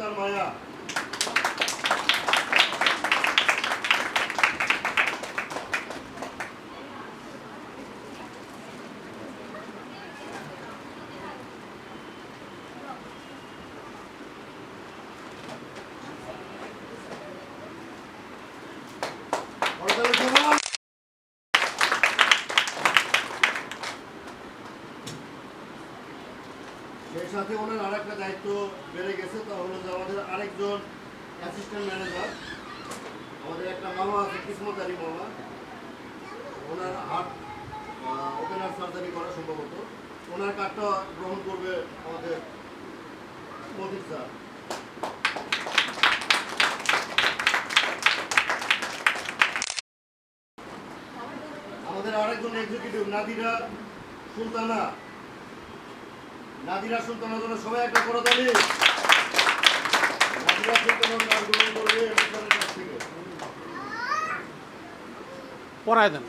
আক্তার মায়া। সেই সাথে ওনার আরেকটা দায়িত্ব বেড়ে গেছে, তা হলো যে আমাদের আরেকজন অ্যাসিস্ট্যান্ট ম্যানেজার, আমাদের একটা মামা আছে কিসমত আলী মামা, ওনার হার্ট ওপেনার সার্জারি করা সম্ভবত, ওনার কার্ডটা গ্রহণ করবে আমাদের মতিন স্যার। আমাদের আরেকজন এক্সিকিউটিভ নাদিরা সুলতানা, নাদিরা সুলতানার জন্য সবাই একটা করতালি। নাদিরা সুলতানা কার্ড গ্রহণ করবে এর কাছ থেকে। পড়ায় দেন।